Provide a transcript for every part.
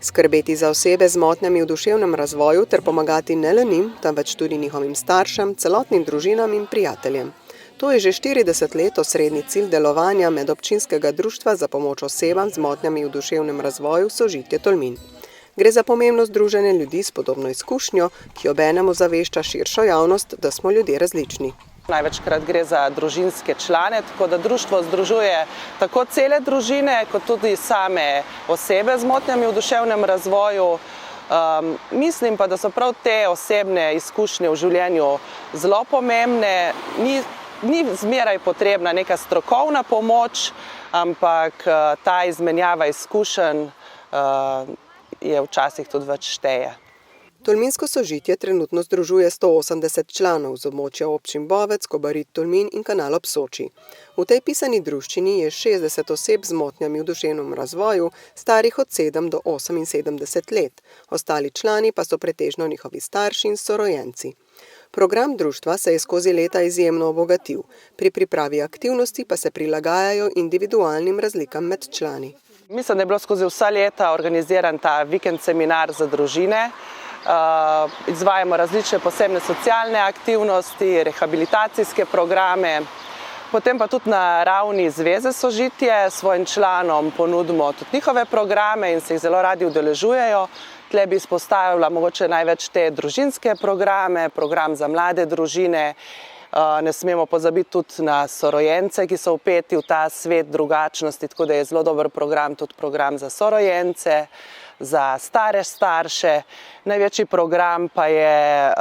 Skrbeti za osebe z motnjami v duševnem razvoju ter pomagati ne le njim, temveč tudi njihovim staršem, celotnim družinam in prijateljem. To je že 40 let osrednji cilj delovanja medobčinskega društva za pomoč osebam z motnjami v duševnem razvoju Sožitje Tolmin. Gre za pomembno združenje ljudi s podobno izkušnjo, ki obenem ozavešča širšo javnost, da smo ljudje različni. Največkrat gre za družinske člane, tako da društvo združuje tako cele družine, kot tudi same osebe z motnjami v duševnem razvoju. Mislim pa, da so prav te osebne izkušnje v življenju zelo pomembne. Ni zmeraj potrebna neka strokovna pomoč, ampak ta izmenjava izkušenj je včasih tudi več šteje. Tolminsko sožitje trenutno združuje 180 članov z območja občin Bovec, Kobarid, Tolmin in Kanal ob Soči. V tej pisani druščini je 60 oseb z motnjami v duševnem razvoju, starih od 7 do 78 let. Ostali člani pa so pretežno njihovi starši in sorojenci. Program društva se je skozi leta izjemno obogatil. Pri pripravi aktivnosti pa se prilagajajo individualnim razlikam med člani. Mislim, da je bilo skozi vsa leta organiziran ta vikend seminar za družine. Izvajamo različne posebne socialne aktivnosti, rehabilitacijske programe. Potem pa tudi na ravni Zveze Sožitje svojim članom ponudimo tudi njihove programe in se jih zelo radi udeležujejo. Tle bi izpostavila mogoče največ te družinske programe, program za mlade družine. Ne smemo pozabiti tudi na sorojence, ki so vpeti v ta svet drugačnosti, tako da je zelo dober program, tudi program za sorojence, za stare starše. Največji program pa je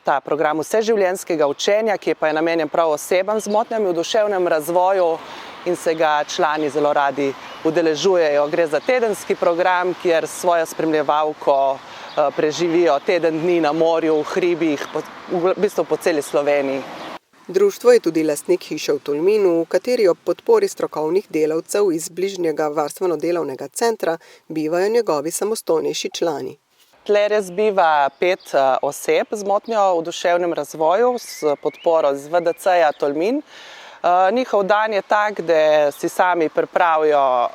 ta program vseživljenjskega učenja, ki pa je namenjen prav osebam z motnjami v duševnem razvoju in se ga člani zelo radi udeležujejo. Gre za tedenski program, kjer svojo spremljevalko preživijo teden dni na morju, v hribih, v bistvu po celi Sloveniji. Društvo je tudi lastnik hiše v Tolminu, v kateri ob podpori strokovnih delavcev iz bližnjega varstveno-delovnega centra bivajo njegovi samostojnejši člani. Tle res biva 5 oseb z motnjo v duševnem razvoju s podporo z VDC-ja Tolmin. Njihov dan je tak, da si sami pripravijo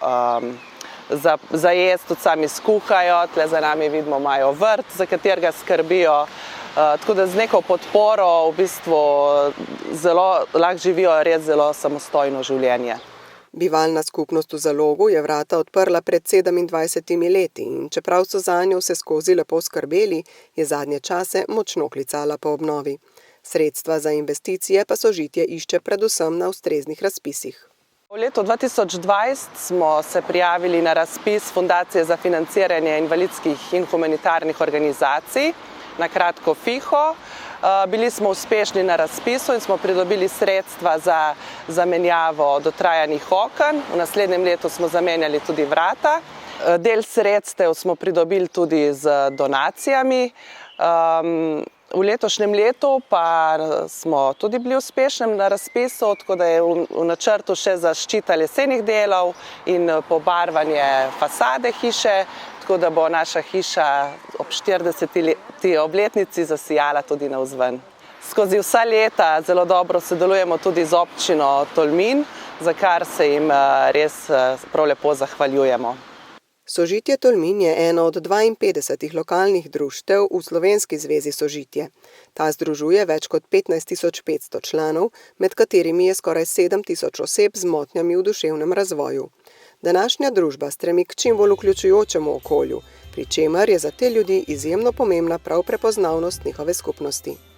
za jesti, tudi sami skuhajo. Tle za nami vidimo, imajo vrt, za katerega skrbijo. Tako da z neko podporo v bistvu zelo lahko živijo res zelo samostojno življenje. Bivalna skupnost v Zalogu je vrata odprla pred 27 leti in čeprav so zanjo vseskozi lepo skrbeli, je zadnje čase močno klicala po obnovi. Sredstva za investicije pa Sožitje išče predvsem na ustreznih razpisih. V letu 2020 smo se prijavili na razpis Fundacije za financiranje invalidskih in humanitarnih organizacij, na kratko FIHO. Bili smo uspešni na razpisu in smo pridobili sredstva za zamenjavo dotrajanih oken. V naslednjem letu smo zamenjali tudi vrata. Del sredstev smo pridobili tudi z donacijami. V letošnjem letu pa smo tudi bili uspešni na razpisu, tako da je v načrtu še zaščita lesenih delov in pobarvanje fasade hiše, tako da bo naša hiša ob 40. obletnici zasijala tudi navzven. Skozi vsa leta zelo dobro sodelujemo tudi z občino Tolmin, za kar se jim res prav lepo zahvaljujemo. Sožitje Tolmin je eno od 52 lokalnih društev v Slovenski zvezi Sožitje. Ta združuje več kot 15.500 članov, med katerimi je skoraj 7.000 oseb z motnjami v duševnem razvoju. Današnja družba stremi k čim bolj vključujočemu okolju, pri čemer je za te ljudi izjemno pomembna prav prepoznavnost njihove skupnosti.